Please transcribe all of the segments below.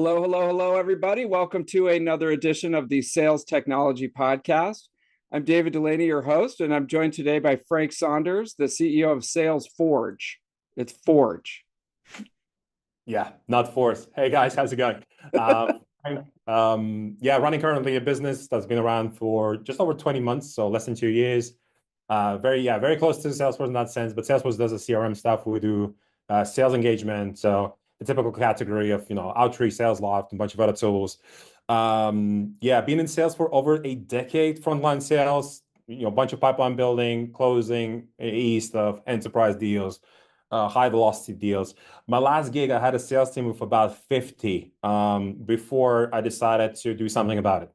Hello, hello, hello, everybody. Welcome to another edition of the Sales Technology Podcast. I'm David Dulany, your host, and I'm joined today by Frank Sondors, the CEO of SalesForge. It's Forge. Yeah, not Force. Hey guys, how's it going? Running currently a business that's been around for just over 20 months, so less than 2 years. Very close to Salesforce in that sense, but Salesforce does the CRM stuff. We do sales engagement, so the typical category of Outreach, SalesLoft, and a bunch of other tools. Been in sales for over a decade, frontline sales, a bunch of pipeline building, closing, AE stuff, enterprise deals, high velocity deals. My last gig, I had a sales team of about 50 before I decided to do something about it.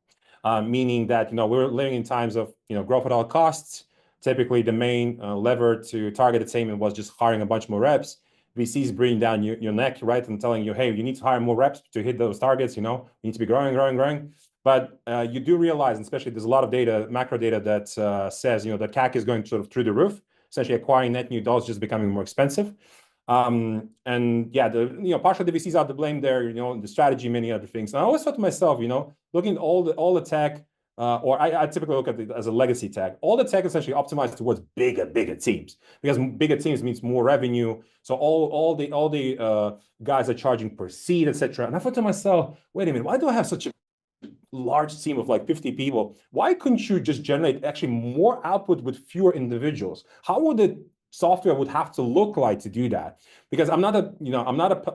Meaning that we were living in times of growth at all costs. Typically, the main lever to target attainment was just hiring a bunch more reps. VCs breathing down your neck, right, and telling you, hey, you need to hire more reps to hit those targets. You need to be growing. But you do realize, and especially there's a lot of data, macro data that says that CAC is going sort of through the roof. Essentially, acquiring net new dollars just becoming more expensive. Partially the VCs are to blame there. The strategy, many other things. And I always thought to myself, looking at all the tech. I typically look at it as a legacy tech. All the tech essentially optimized towards bigger teams, because bigger teams means more revenue. So all the guys are charging per seat, etc. And I thought to myself, wait a minute, why do I have such a large team of like 50 people? Why couldn't you just generate actually more output with fewer individuals? How would the software would have to look like to do that? Because I'm not a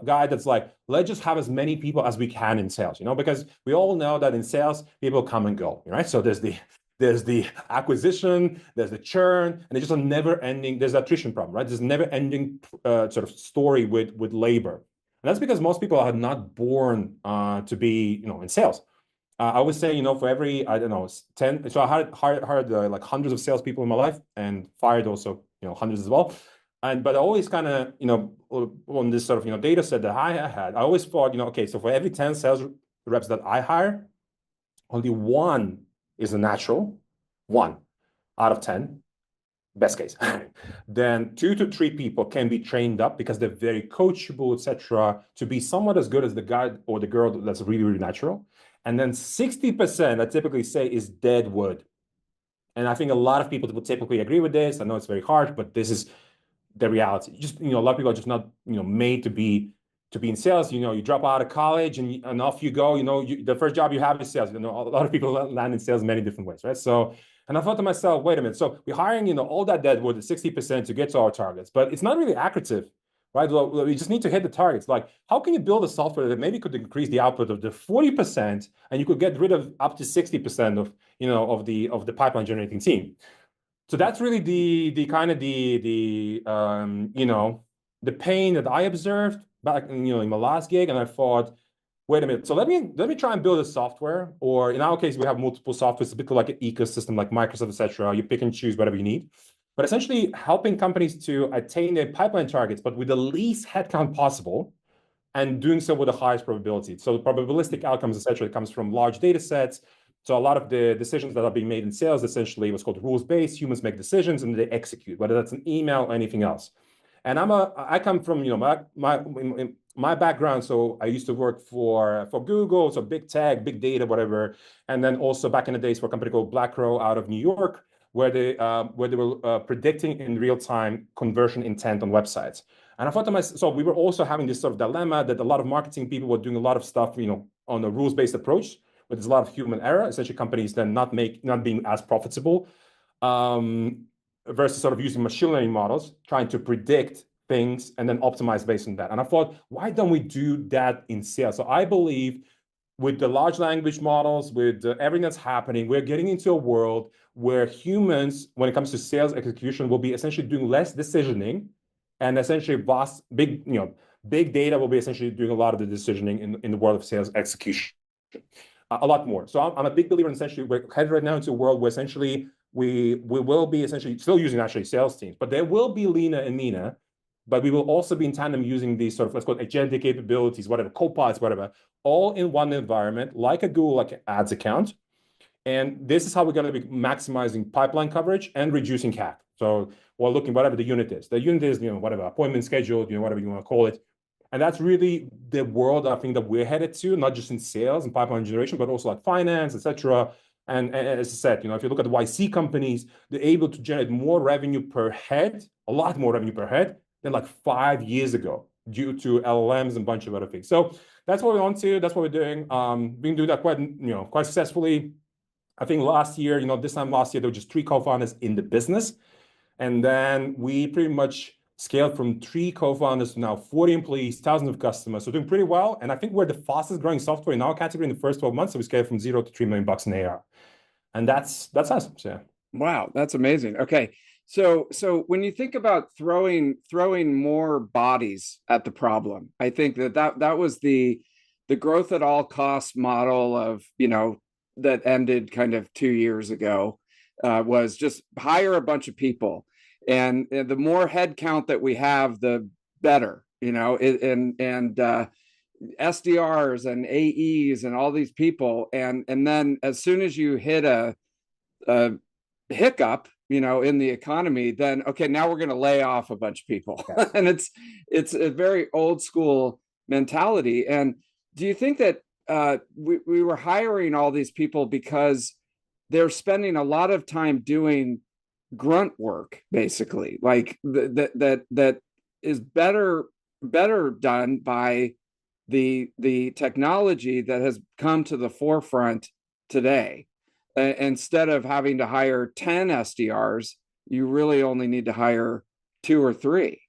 guy that's like, let's just have as many people as we can in sales, because we all know that in sales, people come and go, right? So there's the acquisition, there's the churn, and there's just a never-ending, there's the attrition problem, right? There's a never-ending sort of story with labor. And that's because most people are not born to be, in sales. I always say, for every, 10, so I hired like hundreds of salespeople in my life and fired also, hundreds as well. But I always kind of, on this sort of, data set that I had, I always thought, okay, so for every 10 sales reps that I hire, only one is a natural, 1 out of 10, best case. Then 2 to 3 people can be trained up because they're very coachable, etc., to be somewhat as good as the guy or the girl that's really, really natural. And then 60%, I typically say, is dead wood. And I think a lot of people will typically agree with this. I know it's very hard, but this is the reality. Just, a lot of people are just not, made to be in sales. You drop out of college and off you go. The first job you have is sales. A lot of people land in sales in many different ways, right? So, and I thought to myself, wait a minute. So we're hiring, all that dead wood at 60% to get to our targets, but it's not really accretive. Right? We just need to hit the targets. Like, how can you build a software that maybe could increase the output of the 40%, and you could get rid of up to 60% of the pipeline generating team? So that's really the pain that I observed back in my last gig, and I thought, wait a minute. So let me try and build a software, or in our case, we have multiple softwares. It's a bit like an ecosystem, like Microsoft, etc. You pick and choose whatever you need. But essentially helping companies to attain their pipeline targets, but with the least headcount possible, and doing so with the highest probability. So the probabilistic outcomes, essentially, comes from large data sets. So a lot of the decisions that are being made in sales, essentially, what's called rules-based. Humans make decisions and they execute, whether that's an email or anything else. And I come from my background. So I used to work for Google, so big tech, big data, whatever. And then also back in the days for a company called BlackRow out of New York, where they were predicting in real time conversion intent on websites. And I thought to myself, so we were also having this sort of dilemma that a lot of marketing people were doing a lot of stuff, on a rules-based approach, but there's a lot of human error, essentially companies then not being as profitable, versus sort of using machine learning models, trying to predict things and then optimize based on that. And I thought, why don't we do that in sales? So I believe with the large language models, with everything that's happening, we're getting into a world where humans, when it comes to sales execution, will be essentially doing less decisioning, and essentially big data will be essentially doing a lot of the decisioning in the world of sales execution, a lot more. So I'm a big believer in essentially we're headed right now into a world where essentially we will be essentially still using actually sales teams, but they will be leaner and meaner. But we will also be in tandem using these sort of, let's call it agentic capabilities, whatever, copilots, whatever, all in one environment, like a Google, like an ads account. And this is how we're going to be maximizing pipeline coverage and reducing CAC. So we're looking whatever the unit is. The unit is, whatever, appointment scheduled, whatever you want to call it. And that's really the world I think that we're headed to, not just in sales and pipeline generation, but also like finance, etc. And as I said, if you look at the YC companies, they're able to generate more revenue per head, a lot more revenue per head than like 5 years ago due to LLMs and a bunch of other things. So that's what we're on to. That's what we're doing. We've been doing that quite successfully. I think last year, this time last year, there were just 3 co-founders in the business. And then we pretty much scaled from 3 co-founders to now 40 employees, thousands of customers. So doing pretty well. And I think we're the fastest growing software in our category in the first 12 months. So we scaled from 0 to $3 million in AR. And that's us. So. Wow, that's amazing. Okay. So when you think about throwing more bodies at the problem, I think that was the growth at all costs model of, that ended kind of 2 years ago, was just hire a bunch of people. And the more headcount that we have, the better, and SDRs and AEs and all these people. And then as soon as you hit a hiccup, in the economy, then, okay, now we're going to lay off a bunch of people. Yeah. And it's a very old school mentality. And do you think that we were hiring all these people because they're spending a lot of time doing grunt work, basically, like that is better done by the technology that has come to the forefront today? Instead of having to hire 10 SDRs, you really only need to hire 2 or 3.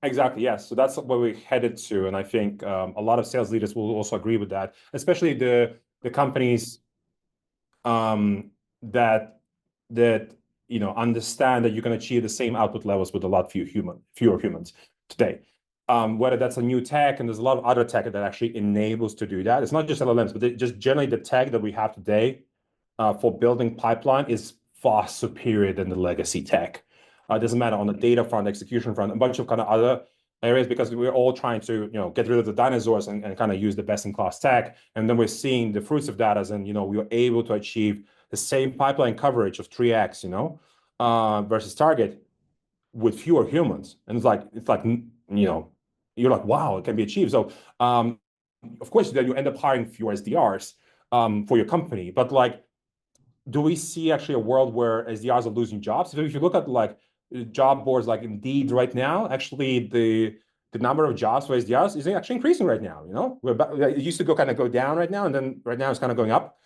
Exactly, yes. So that's what we're headed to. And I think a lot of sales leaders will also agree with that, especially the companies that understand that you can achieve the same output levels with a lot fewer humans today. Whether that's a new tech, and there's a lot of other tech that actually enables to do that. It's not just LLMs, but just generally the tech that we have today for building pipeline is far superior than the legacy tech. It doesn't matter on the data front, execution front, a bunch of kind of other areas, because we're all trying to get rid of the dinosaurs and kind of use the best-in-class tech. And then we're seeing the fruits of that as in, we were able to achieve the same pipeline coverage of 3x, versus target with fewer humans. And it's like, you're like, wow, it can be achieved. So, of course, then you end up hiring fewer SDRs for your company. But like, do we see actually a world where SDRs are losing jobs? If you look at like job boards like Indeed right now, actually the number of jobs for SDRs is actually increasing right now. It used to go down right now, and then right now it's kind of going up.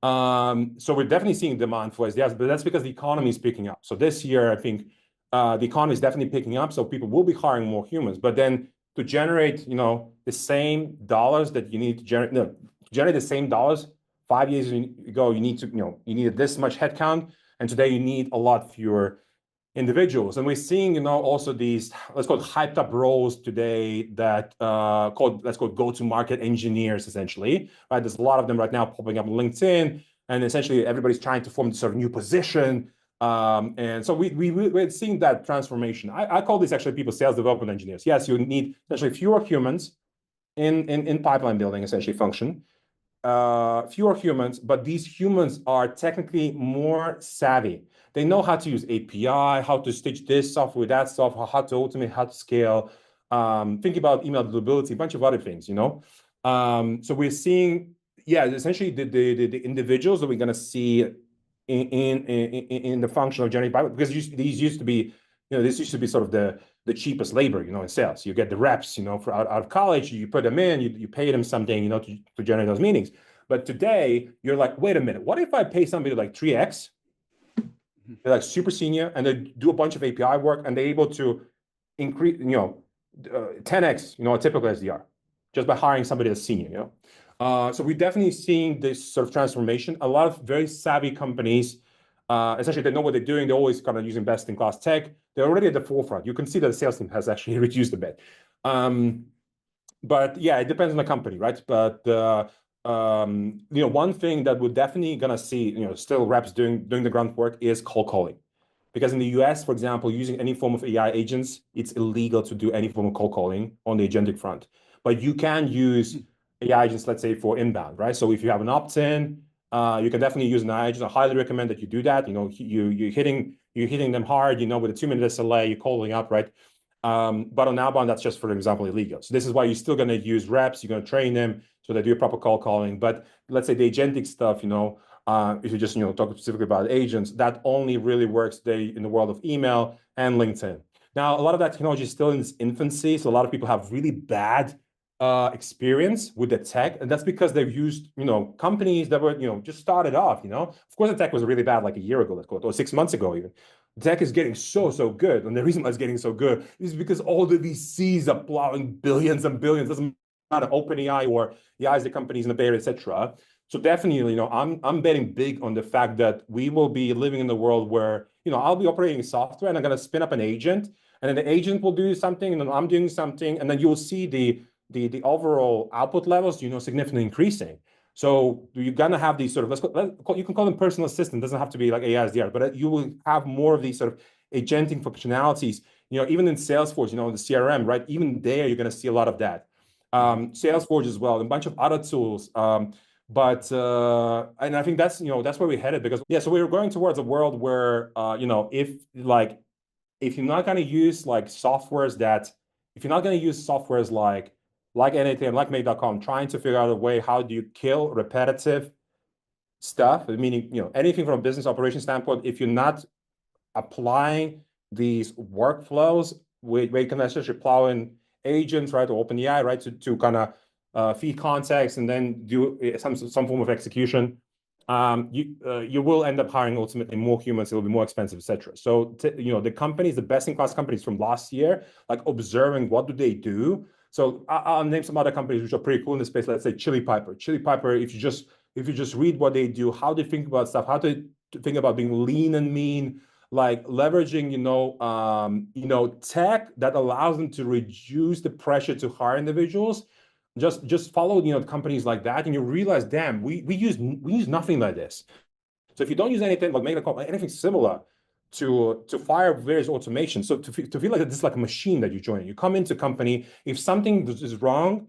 So we're definitely seeing demand for SDRs, but that's because the economy is picking up. So this year, I think the economy is definitely picking up, so people will be hiring more humans. But then to generate, the same dollars that you need to generate the same dollars 5 years ago, you needed this much headcount, and today you need a lot fewer individuals. And we're seeing, also these, let's call it hyped up roles today that let's call it go-to-market engineers, essentially, right? There's a lot of them right now popping up on LinkedIn, and essentially everybody's trying to form this sort of new position. And so we're seeing that transformation. I call these actually people sales development engineers. Yes, you need essentially fewer humans in pipeline building, essentially function. Fewer humans, but these humans are technically more savvy. They know how to use API, how to stitch this software with that software, how to automate, how to scale, think about email deliverability, a bunch of other things, So we're seeing, essentially the individuals that we're going to see in the function of generating pipeline, because these used to be, this used to be sort of the cheapest labor, in sales. You get the reps, for out of college, you put them in, you pay them something, to generate those meetings. But today, you're like, wait a minute, what if I pay somebody like 3x? They're like super senior, and they do a bunch of API work, and they're able to increase, 10x, a typical SDR, just by hiring somebody that's senior, So we're definitely seeing this sort of transformation. A lot of very savvy companies, essentially, they know what they're doing. They're always kind of using best-in-class tech. They're already at the forefront. You can see that the sales team has actually reduced a bit. But yeah, it depends on the company, right? But one thing that we're definitely gonna see, still reps doing the grunt work is cold calling, because in the US, for example, using any form of AI agents, it's illegal to do any form of cold calling on the agentic front. But you can use AI agents, let's say, for inbound, right? So if you have an opt-in, you can definitely use an AI agent. I highly recommend that you do that. You're hitting them hard, with a 2-minute SLA, you're calling up, right? But on outbound, that's just, for example, illegal. So this is why you're still going to use reps. You're going to train them so they do proper call calling. But let's say the agentic stuff, if you just talk specifically about agents, that only really works today in the world of email and LinkedIn. Now, a lot of that technology is still in its infancy, so a lot of people have really bad experience with the tech, and that's because they've used companies that were just started off. Of course, the tech was really bad like a year ago, let's call it, or 6 months ago even. The tech is getting so good, and the reason why it's getting so good is because all the VCs are plowing billions and billions. Doesn't matter OpenAI or the eyes the companies in the Bay Area, etc. So definitely, I'm betting big on the fact that we will be living in the world where I'll be operating software and I'm going to spin up an agent, and then the agent will do something, and then I'm doing something, and then you'll see the overall output levels, significantly increasing. So you're gonna have these sort of, you can call them personal assistant. It doesn't have to be like AI SDR, but you will have more of these sort of agentic functionalities. Even in SalesForge, the CRM, right? Even there, you're gonna see a lot of that. SalesForge as well, and a bunch of other tools. But and I think that's that's where we're headed, because so we're going towards a world where if you're not gonna use if you're not gonna use softwares like NATM, like Make.com, trying to figure out a way, how do you kill repetitive stuff, meaning, anything from a business operation standpoint, if you're not applying these workflows where you can essentially plow in agents, right, or OpenAI, right, to kind of feed context and then do some form of execution, you will end up hiring ultimately more humans. It will be more expensive, etc. So the companies, the best-in-class companies from last year, like observing what do they do. So I'll name some other companies which are pretty cool in this space. Let's say Chili Piper. Chili Piper, if you just read what they do, how they think about stuff, how to think about being lean and mean, like leveraging, tech that allows them to reduce the pressure to hire individuals. Just follow, companies like that, and you realize, damn, we use nothing like this. So if you don't use anything like anything similar to fire various automation, so to feel like this is like a machine that you join. You come into a company, if something is wrong,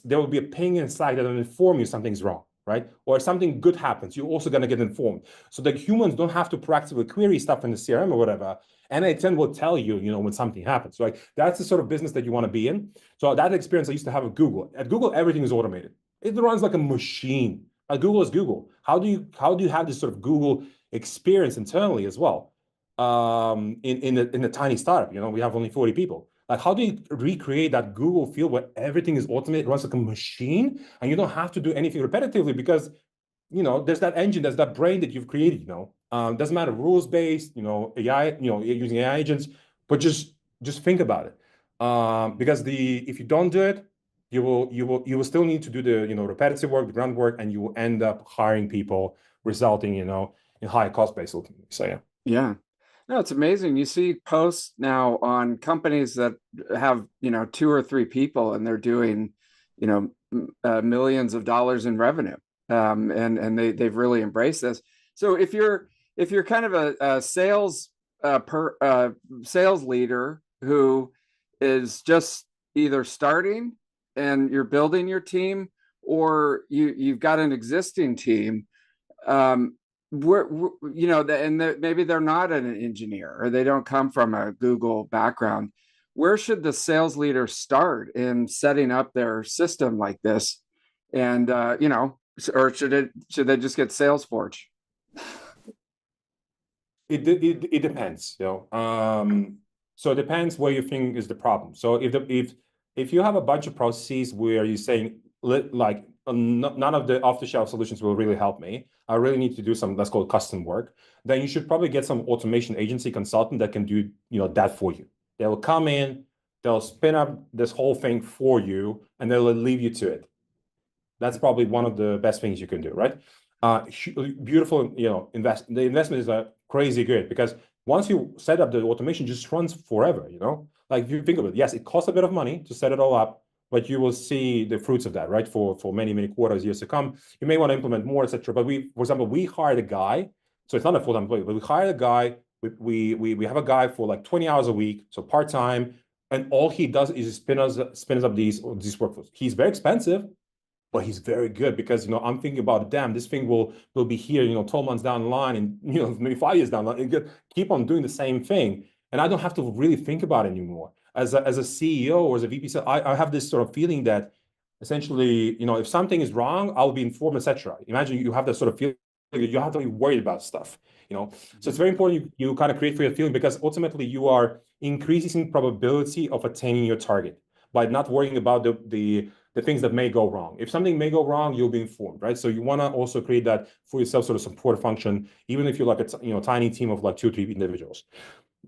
there will be a ping inside that will inform you something's wrong, right? Or if something good happens, you're also going to get informed. So that humans don't have to proactively query stuff in the CRM or whatever. And will tell you, when something happens. So that's the sort of business that you want to be in. So that experience I used to have at Google. At Google, everything is automated. It runs like a machine. Google is Google. How do you have this sort of Google experience internally as well? In a tiny startup, we have only 40 people. Like, how do you recreate that Google feel where everything is automated, runs like a machine, and you don't have to do anything repetitively because, there's that engine, there's that brain that you've created, doesn't matter, rules-based, AI, using AI agents, but just think about it. Because if you don't do it, you will still need to do the, repetitive work, the groundwork, and you will end up hiring people, resulting, in higher cost base ultimately. So yeah. Yeah. No, it's amazing. You see posts now on companies that have, 2 or 3 people, and they're doing, millions of dollars in revenue. And they've really embraced this. So if you're kind of a sales sales leader who is just either starting and you're building your team, or you've got an existing team, maybe they're not an engineer, or they don't come from a Google background. Where should the sales leader start in setting up their system like this? And or should they just get SalesForge? It depends, so it depends where you think is the problem. So if you have a bunch of processes where you're saying, like, none of the off-the-shelf solutions will really help me, I really need to do some, let's call it custom work, then you should probably get some automation agency consultant that can do that for you. They will come in, they'll spin up this whole thing for you, and they'll leave you to it. That's probably one of the best things you can do, right? Beautiful, the investment is crazy good, because once you set up, the automation just runs forever, like, if you think of it, yes, it costs a bit of money to set it all up, but you will see the fruits of that, right? For many, many quarters, years to come. You may want to implement more, etc. But for example, we hired a guy, so it's not a full-time employee, but we hired a guy. We have a guy for like 20 hours a week, so part-time, and all he does is spins up these workflows. He's very expensive, but he's very good, because I'm thinking about, damn, this thing will be here 12 months down the line, and maybe 5 years down the line, and keep on doing the same thing, and I don't have to really think about it anymore. as a CEO or as a VP, I have this sort of feeling that essentially, if something is wrong, I'll be informed, etc. Imagine you have that sort of feeling that you have to be worried about stuff. So it's very important you kind of create for your feeling, because ultimately you are increasing probability of attaining your target by not worrying about the things that may go wrong. If something may go wrong, you'll be informed, right? So you want to also create that for yourself sort of support function, even if you're like a tiny team of like 2 or 3 individuals.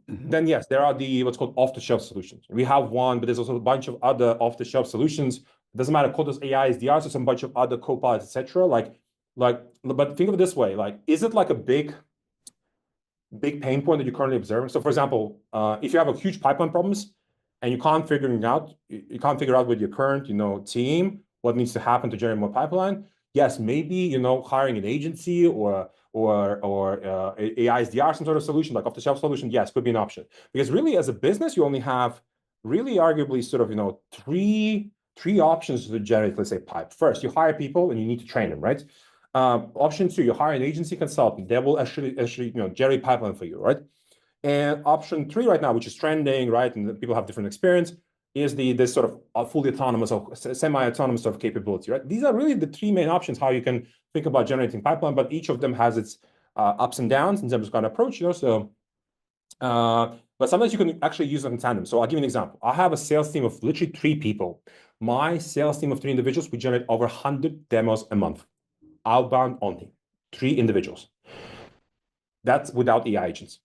Then yes, there are what's called off-the-shelf solutions. We have one, but there's also a bunch of other off-the-shelf solutions. It doesn't matter, call those AIs, DRs, or some bunch of other copilots, etc. But think of it this way: like, is it like a big pain point that you're currently observing? So, for example, if you have a huge pipeline problems and you can't figure out with your current, team what needs to happen to generate more pipeline. Yes, maybe hiring an agency or AI SDR, some sort of solution like off-the-shelf solution. Yes, could be an option, because really, as a business, you only have really arguably sort of three options to generate, let's say, pipe. First, you hire people and you need to train them, right? Option 2, you hire an agency consultant. They will actually generate pipeline for you, right? And option 3 right now, which is trending, right, and people have different experience, is this sort of fully autonomous or semi-autonomous sort of capability, right? These are really the 3 main options how you can think about generating pipeline, but each of them has its ups and downs in terms of kind of approach, but sometimes you can actually use them in tandem. So I'll give you an example. I have a sales team of literally 3 people. My sales team of 3 individuals, we generate over 100 demos a month, outbound only, 3 individuals. That's without AI agents.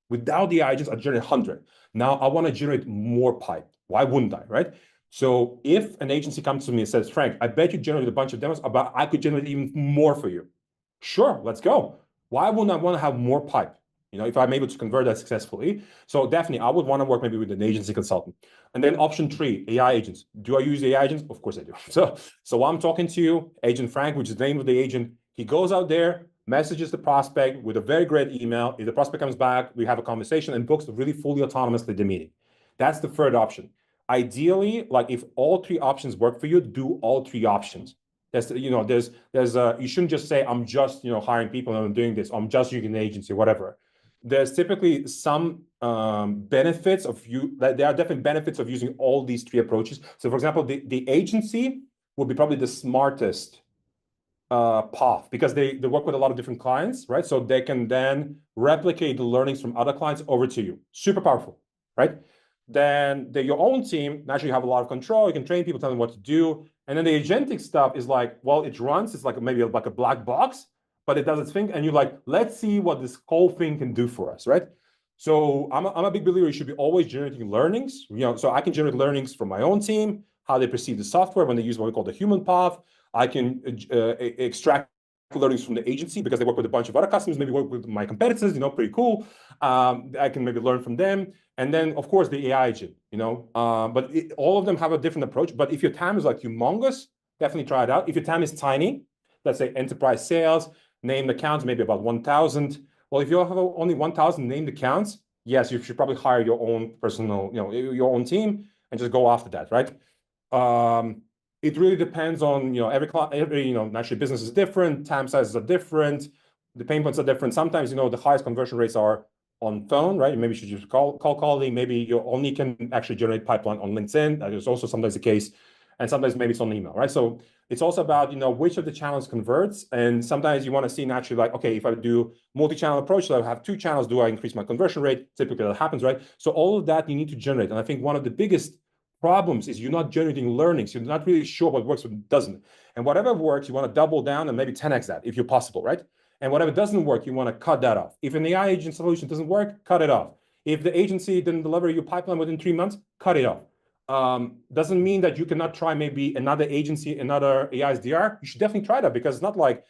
Without the agents, I generate 100. Now I want to generate more pipe. Why wouldn't I, right? So if an agency comes to me and says, Frank, I bet you generated a bunch of demos, but I could generate even more for you. Sure, let's go. Why wouldn't I want to have more pipe? If I'm able to convert that successfully. So definitely, I would want to work maybe with an agency consultant. And then option 3, AI agents. Do I use AI agents? Of course I do. So while I'm talking to you, Agent Frank, which is the name of the agent, he goes out there, messages the prospect with a very great email. If the prospect comes back, we have a conversation and books really fully autonomously the meeting. That's the third option. Ideally, like if all 3 options work for you, do all 3 options. You shouldn't just say, I'm just, hiring people and I'm doing this. I'm just using an agency, whatever. There's typically some benefits of there are definitely benefits of using all these 3 approaches. So for example, the agency will be probably the smartest path, because they work with a lot of different clients, right? So they can then replicate the learnings from other clients over to you. Super powerful, right? Then your own team, naturally you have a lot of control. You can train people, tell them what to do. And then the agentic stuff is like, well, it runs. It's like maybe like a black box, but it does its thing. And you're like, let's see what this whole thing can do for us, right? So I'm a big believer you should be always generating learnings. So I can generate learnings from my own team, how they perceive the software when they use what we call the human path. I can extract learnings from the agency because they work with a bunch of other customers, maybe work with my competitors, pretty cool. I can maybe learn from them. And then, of course, the AI agent, but all of them have a different approach. But if your TAM is like humongous, definitely try it out. If your TAM is tiny, let's say enterprise sales, named accounts, maybe about 1,000. Well, if you have only 1,000 named accounts, yes, you should probably hire your own personal, your own team and just go after that, right? It really depends on, every naturally business is different, TAM sizes are different, the pain points are different. Sometimes, the highest conversion rates are on phone, right? Maybe you should just call calling. Maybe you only can actually generate pipeline on LinkedIn. That is also sometimes the case. And sometimes maybe it's on email, right? So it's also about, which of the channels converts. And sometimes you want to see naturally like, okay, if I do multi-channel approach, so I have 2 channels, do I increase my conversion rate? Typically that happens, right? So all of that you need to generate. And I think one of the biggest problems is you're not generating learnings. You're not really sure what works, what doesn't. And whatever works, you want to double down and maybe 10x that if you're possible, right? And whatever doesn't work, you want to cut that off. If an AI agent solution doesn't work, cut it off. If the agency didn't deliver your pipeline within 3 months, cut it off. Doesn't mean that you cannot try maybe another agency, another AI SDR. You should definitely try that, because it's not like,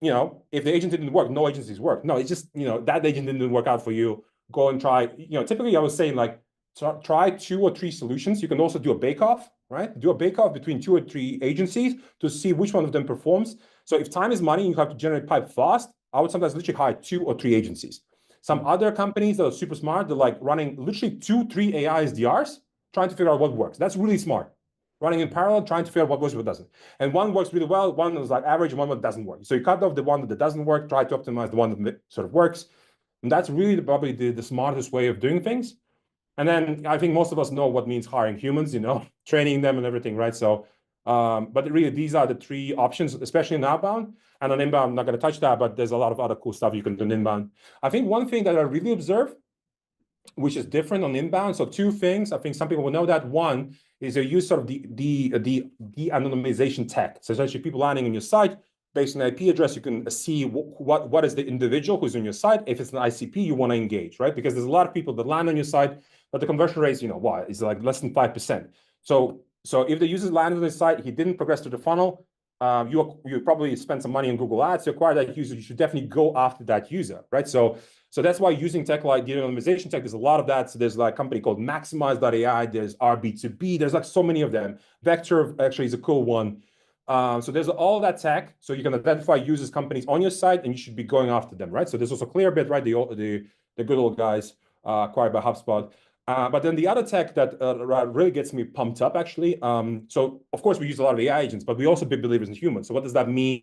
if the agent didn't work, no agencies work. No, it's just, that agent didn't work out for you. Go and try, typically I was saying like, so try 2 or 3 solutions. You can also do a bake-off, right? Do a bake-off between 2 or 3 agencies to see which one of them performs. So if time is money, you have to generate pipe fast. I would sometimes literally hire 2 or 3 agencies. Some other companies that are super smart, they're like running literally 2, 3 AI SDRs, trying to figure out what works. That's really smart. Running in parallel, trying to figure out what works, what doesn't. And one works really well, one is like average, and one that doesn't work. So you cut off the one that doesn't work, try to optimize the one that sort of works. And that's really probably the smartest way of doing things. And then I think most of us know what means hiring humans, training them and everything, right? So, but really, these are the three options, especially in outbound. And on inbound, I'm not going to touch that, but there's a lot of other cool stuff you can do in inbound. I think one thing that I really observe, which is different on inbound. So two things, I think some people will know that. One is they use sort of the de-anonymization tech. So essentially people landing on your site, based on IP address, you can see what is the individual who's on your site. If it's an ICP, you want to engage, right? Because there's a lot of people that land on your site, but the conversion rate is, what? It's like less than 5%. So if the user lands on the site, he didn't progress to the funnel, you probably spend some money on Google Ads to acquire that user. You should definitely go after that user, right? So that's why using tech like de-anonymization tech, there's a lot of that. So there's like a company called Maximize.ai. There's RB2B. There's like so many of them. Vector actually is a cool one. So there's all of that tech. So you can identify users, companies on your site, and you should be going after them, right? So there's also Clearbit, right? The good old guys acquired by HubSpot. But then the other tech that really gets me pumped up, actually. So of course we use a lot of AI agents, but we also big believers in humans. So what does that mean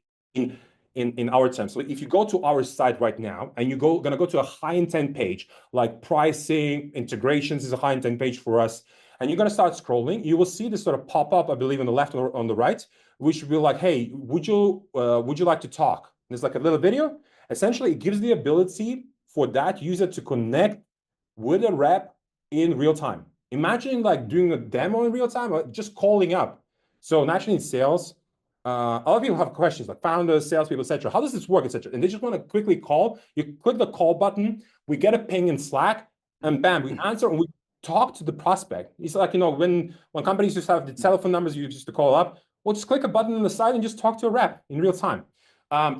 in our terms? So if you go to our site right now and you're gonna go to a high intent page, like pricing, integrations is a high intent page for us, and you're gonna start scrolling, you will see this sort of pop up, I believe, on the left or on the right, which will be like, hey, would you like to talk? There's like a little video. Essentially, it gives the ability for that user to connect with a rep in real time. Imagine like doing a demo in real time, or just calling up. So naturally in sales, a lot of people have questions like founders, salespeople, etc. How does this work, etc. And they just want to quickly call. You click the call button, we get a ping in Slack, and bam, we answer and we talk to the prospect. It's like, when companies just have the telephone numbers you used to call up, well, just click a button on the side and just talk to a rep in real time.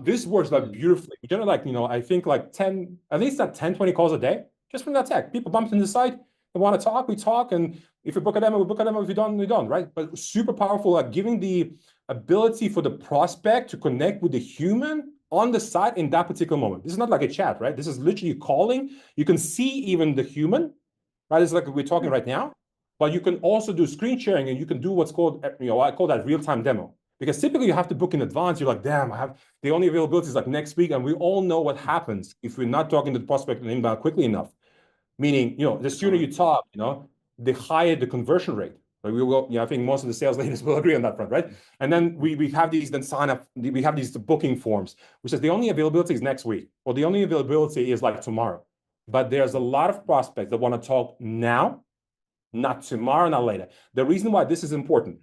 This works like beautifully. We generate like, I think like 10, at least like 10, 20 calls a day, just from that tech. People bump in the site, they want to talk, we talk, and if we book a demo, we book a demo. If we don't, we don't, right? But super powerful, like giving the ability for the prospect to connect with the human on the site in that particular moment. This is not like a chat, right? This is literally calling. You can see even the human, right? It's like we're talking right now, but you can also do screen sharing and you can do what's called, I call that real-time demo. Because typically you have to book in advance. You're like, damn, I have the only availability is like next week. And we all know what happens if we're not talking to the prospect and inbound quickly enough. Meaning, the sooner you talk, the higher the conversion rate. Like we will, I think most of the sales leaders will agree on that front, right? And then we have these then sign up, we have these booking forms, which says the only availability is next week, or the only availability is like tomorrow. But there's a lot of prospects that want to talk now, not tomorrow, not later. The reason why this is important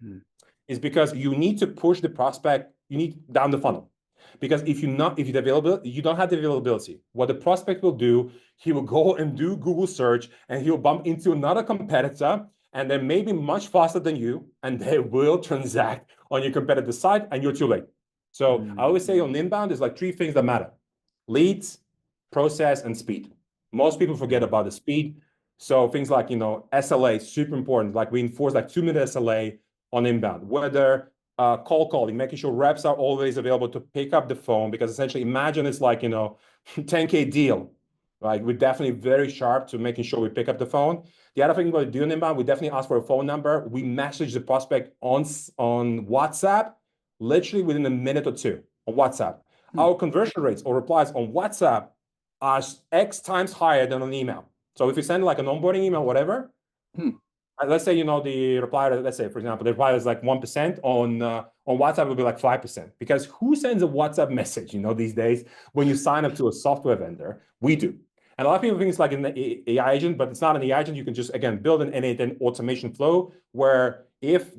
is because you need to push the prospect, you need down the funnel. Because if you don't have the availability, what the prospect will do, he will go and do Google search and he'll bump into another competitor and they're maybe much faster than you and they will transact on your competitor side and you're too late. So I always say on inbound, there's like three things that matter: leads, process, and speed. Most people forget about the speed. So things like, SLA, super important. Like we enforce like 2-minute SLA on inbound, whether call calling, making sure reps are always available to pick up the phone, because essentially imagine it's like, 10K deal, right? We're definitely very sharp to making sure we pick up the phone. The other thing we're doing inbound, we definitely ask for a phone number. We message the prospect on WhatsApp, literally within a minute or two on WhatsApp. Our conversion rates or replies on WhatsApp are X times higher than on email. So if you send like an onboarding email, whatever, let's say, the reply, let's say, for example, the reply is like 1%, on WhatsApp, it will be like 5%. Because who sends a WhatsApp message, these days when you sign up to a software vendor? We do. And a lot of people think it's like an AI agent, but it's not an AI agent. You can just, again, build an n8n automation flow where if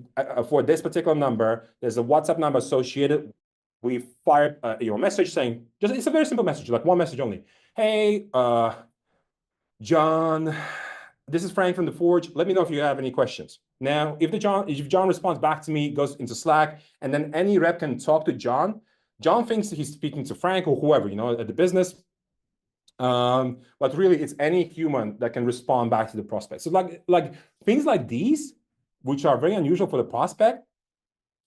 for this particular number, there's a WhatsApp number associated, we fire your message saying, it's a very simple message, like one message only. Hey, John, this is Frank from the Forge. Let me know if you have any questions. Now, if John responds back to me, goes into Slack, and then any rep can talk to John. John thinks he's speaking to Frank or whoever, at the business. But really, it's any human that can respond back to the prospect. So like things like these, which are very unusual for the prospect,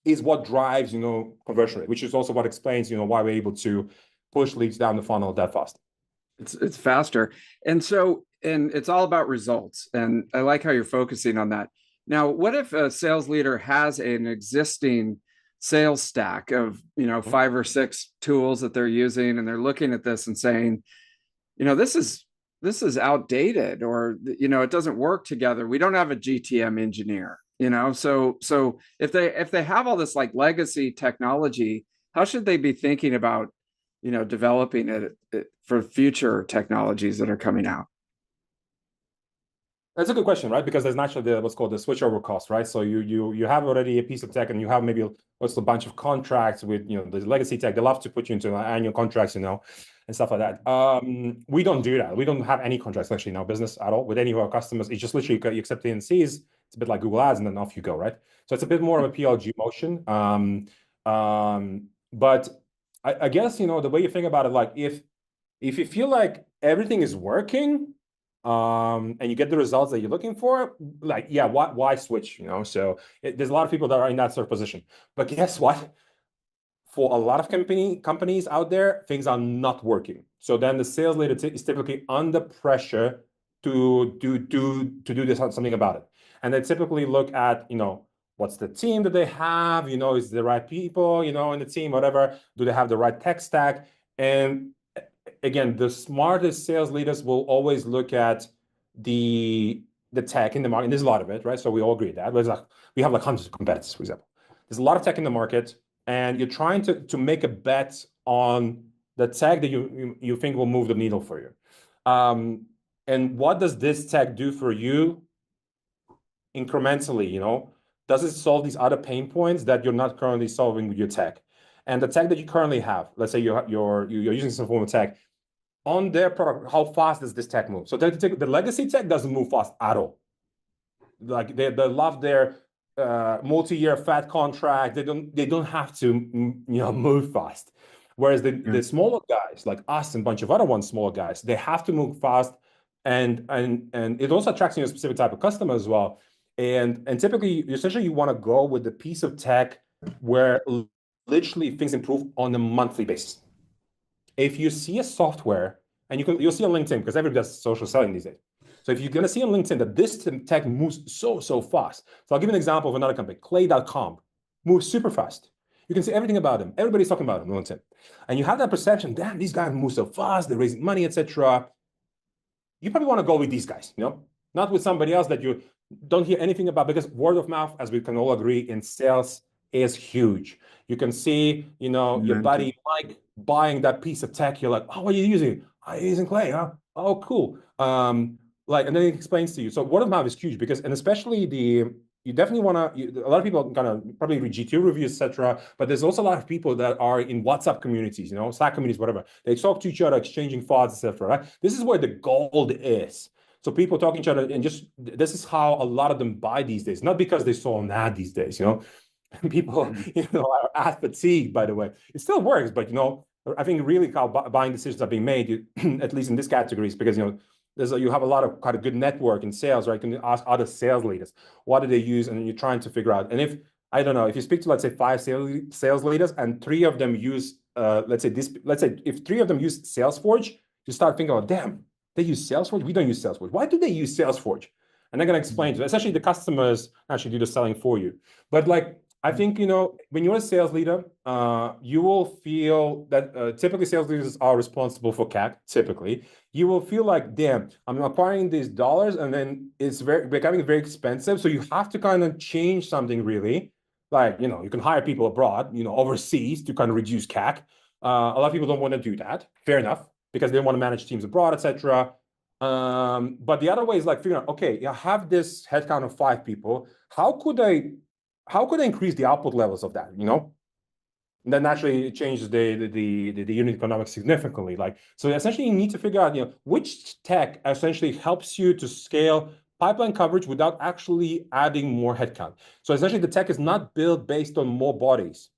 is what drives, conversion rate, which is also what explains, why we're able to push leads down the funnel that fast. It's faster. And it's all about results. And I like how you're focusing on that. Now, what if a sales leader has an existing sales stack of, 5 or 6 tools that they're using, and they're looking at this and saying, this is this is outdated, or it doesn't work together. We don't have a GTM engineer, so if they have all this like legacy technology, how should they be thinking about developing it for future technologies that are coming out? That's a good question, right? Because there's naturally what's called the switchover cost, right? So you have already a piece of tech, and you have maybe what's a bunch of contracts with the legacy tech. They love to put you into annual contracts, and stuff like that. We don't do that. We don't have any contracts actually in our business at all with any of our customers. It's just literally you accept the NCs. It's a bit like Google Ads, and then off you go, right? So it's a bit more of a PLG motion. But I guess the way you think about it, like if you feel like everything is working, and you get the results that you're looking for, like, yeah, why switch? So there's a lot of people that are in that sort of position. But guess what? For a lot of companies out there, things are not working. So then the sales leader is typically under pressure to do this something about it. And they typically look at, what's the team that they have, is the right people, in the team, whatever, do they have the right tech stack? And again, the smartest sales leaders will always look at the tech in the market. And there's a lot of it, right? So we all agree that. But we have like hundreds of competitors, for example. There's a lot of tech in the market, and you're trying to make a bet on the tech that you think will move the needle for you. And what does this tech do for you incrementally? Does it solve these other pain points that you're not currently solving with your tech? And the tech that you currently have, let's say you're using some form of tech on their product, how fast does this tech move? So the legacy tech doesn't move fast at all. Like they love their multi-year fat contract. They don't have to move fast. Whereas the smaller guys like us and a bunch of other smaller guys, they have to move fast, and it also attracts a specific type of customer as well. And typically, essentially, you want to go with the piece of tech where literally things improve on a monthly basis. If you see a software, and you'll see on LinkedIn, because everybody does social selling these days. So if you're going to see on LinkedIn that this tech moves so fast. So I'll give you an example of another company, Clay.com, moves super fast. You can see everything about them. Everybody's talking about them on LinkedIn. And you have that perception, damn, these guys move so fast, they're raising money, etc. You probably want to go with these guys, not with somebody else that you don't hear anything about, because word of mouth, as we can all agree, in sales is huge. You can see, your buddy Mike buying that piece of tech. You're like, oh, what are you using? I'm using Clay, huh? Oh, cool. And then it explains to you. So word of mouth is huge and especially you definitely want to, a lot of people kind of probably read G2 reviews, etc. But there's also a lot of people that are in WhatsApp communities, Slack communities, whatever. They talk to each other, exchanging thoughts, etc. Right? This is where the gold is. So people talk to each other, and this is how a lot of them buy these days. Not because they saw an ad these days, People, are ad fatigued, by the way. It still works, but, I think really how buying decisions are being made, at least in this categories, because, you have a lot of kind of good network in sales, right? You can ask other sales leaders, what do they use? And you're trying to figure out. And if you speak to, let's say, 5 sales leaders, and 3 of them use, let's say if 3 of them use SalesForge, you start thinking, oh, damn, they use SalesForge? We don't use SalesForge. Why do they use SalesForge? And they're going to explain to you. Essentially, the customers actually do the selling for you. But I think, when you're a sales leader, you will feel that typically sales leaders are responsible for CAC, typically. You will feel like, damn, I'm acquiring these dollars, and then it's becoming very expensive. So you have to kind of change something, really. Like, you can hire people abroad, overseas, to kind of reduce CAC. A lot of people don't want to do that. Fair enough, because they want to manage teams abroad, etc. But the other way is like figuring out, okay, I have this headcount of 5 people. How could I increase the output levels of that, And then naturally it changes the unit economics significantly. So essentially you need to figure out, which tech essentially helps you to scale pipeline coverage without actually adding more headcount. So essentially the tech is not built based on more bodies.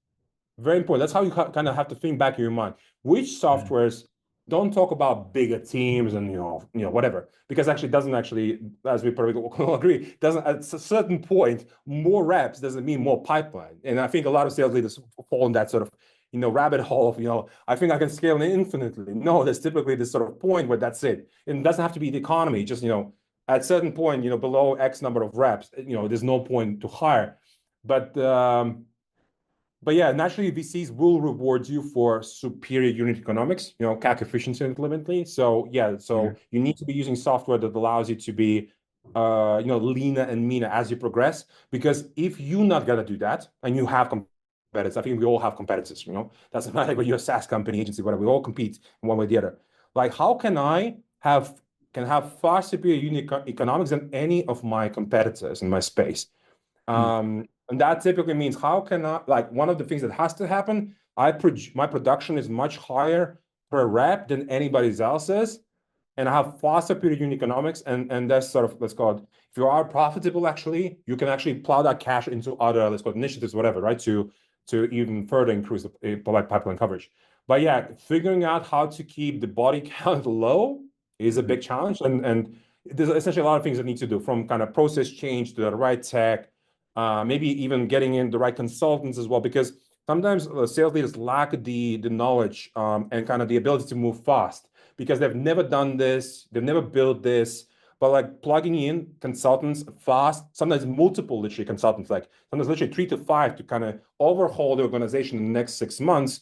Very important. That's how you kind of have to think back in your mind. Which softwares don't talk about bigger teams and whatever, because actually doesn't actually, as we probably all agree, doesn't at a certain point more reps doesn't mean more pipeline. And I think a lot of sales leaders fall in that sort of rabbit hole of I think I can scale infinitely. No, there's typically this sort of point where that's it. And it doesn't have to be the economy. Just at a certain point below X number of reps, there's no point to hire. But But yeah, naturally VCs will reward you for superior unit economics, CAC efficiency ultimately. So yeah, Yeah. so you need to be using software that allows you to be leaner and meaner as you progress. Because if you're not gonna do that and you have competitors, I think we all have competitors, doesn't matter whether you're a SaaS company, agency, whatever, we all compete in one way or the other. Like how can have far superior unit economics than any of my competitors in my space? Mm. And that typically means how can I, like one of the things that has to happen, my production is much higher per rep than anybody else's, and I have far superior unit economics, and that's sort of, let's call it, if you are profitable, actually, you can actually plow that cash into other, let's call it initiatives, whatever, right? To even further increase the pipeline coverage. But yeah, figuring out how to keep the body count low is a big challenge. And there's essentially a lot of things that need to do, from kind of process change to the right tech, maybe even getting in the right consultants as well, because sometimes sales leaders lack the knowledge and kind of the ability to move fast because they've never done this, they've never built this. But like plugging in consultants fast, sometimes multiple literally consultants, like sometimes literally 3 to 5 to kind of overhaul the organization in the next 6 months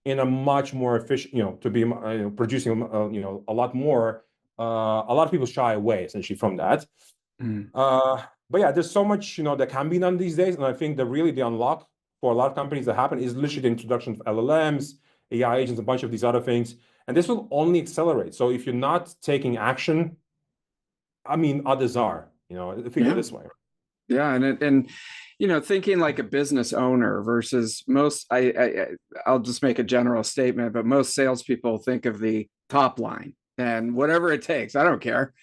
in a much more efficient, to be producing, a lot more. A lot of people shy away essentially from that. Mm. But yeah, there's so much, that can be done these days. And I think that really the unlock for a lot of companies that happen is literally the introduction of LLMs, AI agents, a bunch of these other things. And this will only accelerate. So if you're not taking action, I mean, others are, think of it Yeah. this way. Yeah, thinking like a business owner versus most, I'll just make a general statement, but most salespeople think of the top line and whatever it takes. I don't care.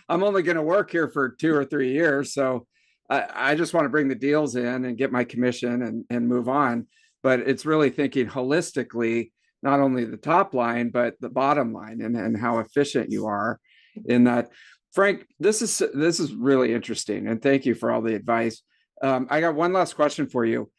I'm only going to work here for 2 or 3 years, so I just want to bring the deals in and get my commission and move on. But it's really thinking holistically, not only the top line but the bottom line and how efficient you are in that. Frank, this is really interesting, and thank you for all the advice. I got one last question for you.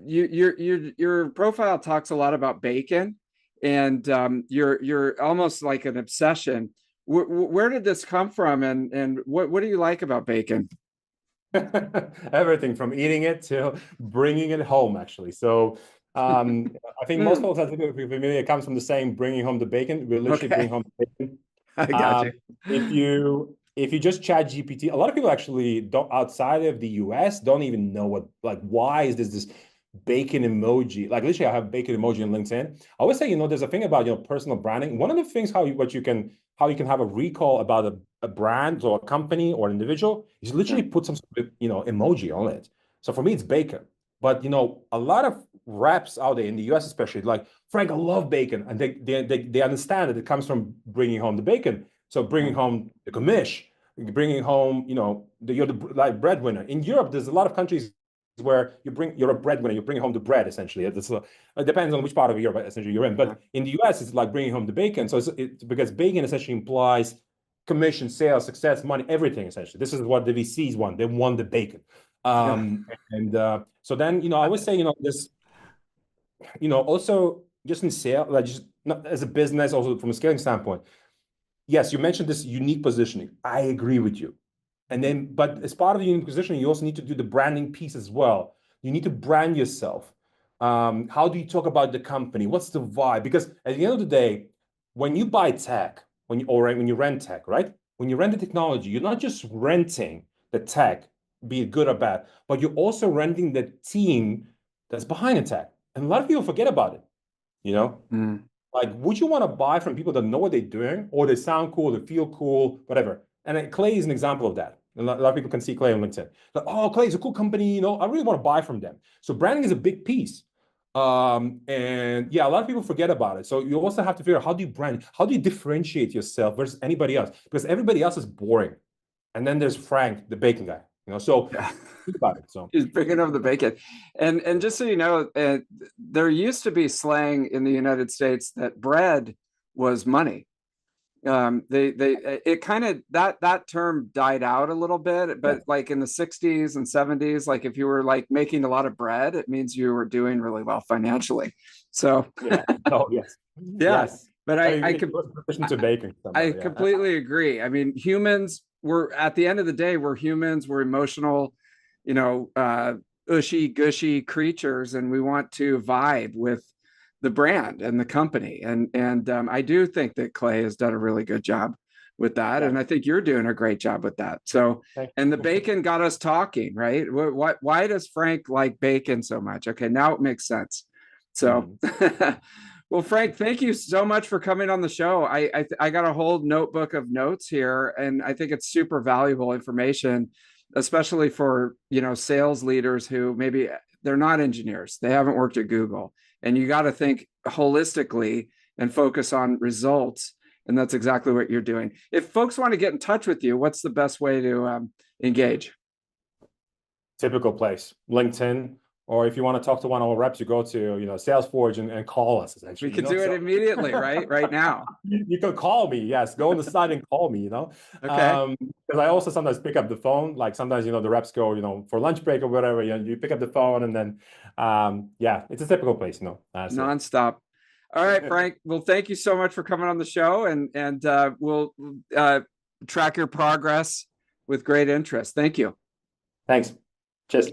Your profile talks a lot about bacon, and you're almost like an obsession. Where did this come from, and what do you like about bacon? Everything from eating it to bringing it home, actually. So I think most Mm, folks, I think, if you're familiar, it comes from the saying bringing home the bacon. We literally bring okay, home the bacon. I got Um, you. if you just chat GPT, a lot of people actually don't, outside of the US, don't even know why is this bacon emoji? Like literally, I have bacon emoji on LinkedIn. I always say, there's a thing about personal branding. One of the things how you can have a recall about a brand or a company or an individual is Yeah, literally put some sort of, emoji on it. So for me, it's bacon. But a lot of reps out there in the US, especially, like Frank, I love bacon, and they understand that it comes from bringing home the bacon. So bringing home the commish, bringing home, you're the like breadwinner. In Europe, there's a lot of countries where you're a breadwinner, you bring home the bread essentially. It depends on which part of Europe essentially you're in. yeah, But in the US, it's like bringing home the bacon. So it's because bacon essentially implies commission, sales, success, money, everything essentially. This is what the VCs want. They want the bacon. yeah, And so then, I always say, this, also just in sales, like just not as a business, also from a scaling standpoint. Yes, you mentioned this unique positioning. I agree with you. And then, but as part of the unique positioning, you also need to do the branding piece as well. You need to brand yourself. How do you talk about the company? What's the vibe? Because at the end of the day, when you buy tech, when you rent tech, right? When you rent the technology, you're not just renting the tech, be it good or bad, but you're also renting the team that's behind the tech. And a lot of people forget about it, you know? mm, Like, would you want to buy from people that know what they're doing, or they sound cool, they feel cool, whatever? And Clay is an example of that. A lot of people can see Clay on LinkedIn. Like, oh, Clay is a cool company. I really want to buy from them. So branding is a big piece. And yeah, a lot of people forget about it. So you also have to figure out, how do you brand? How do you differentiate yourself versus anybody else? Because everybody else is boring. And then there's Frank, the bacon guy. So yeah. think about it. So He's bringing up the bacon, and just so you know, there used to be slang in the United States that bread was money. They it kind of that term died out a little bit, yeah. but like in the 60s and 70s, like if you were like making a lot of bread, it means you were doing really well financially. So Yeah. Oh, yes. yeah, Yes. but I mean, in addition to bacon I somehow, yeah. completely agree. I mean, humans, we're at the end of the day, we're humans, we're emotional, you know, ushy gushy creatures, and we want to vibe with the brand and the company. And I do think that Clay has done a really good job with that, Yeah, and I think you're doing a great job with that. So, thank and the you. bacon got us talking, right? Why does Frank like bacon so much? Okay, now it makes sense. So, Mhm. well, Frank, thank you so much for coming on the show. I got a whole notebook of notes here, and I think it's super valuable information, especially for sales leaders who maybe they're not engineers, they haven't worked at Google, and you got to think holistically and focus on results. And that's exactly what you're doing. If folks want to get in touch with you, what's the best way to engage? Typical place, LinkedIn, or if you want to talk to one of our reps, you go to SalesForge and call us We essentially. could do it So immediately, right now. you can call me. Yes, go on the site and call me. Okay. Because I also sometimes pick up the phone. Like sometimes the reps go for lunch break or whatever. You pick up the phone and then yeah, it's a typical place. Honestly. Nonstop. All right, Frank. Well, thank you so much for coming on the show, and we'll track your progress with great interest. Thank you. Thanks. Cheers.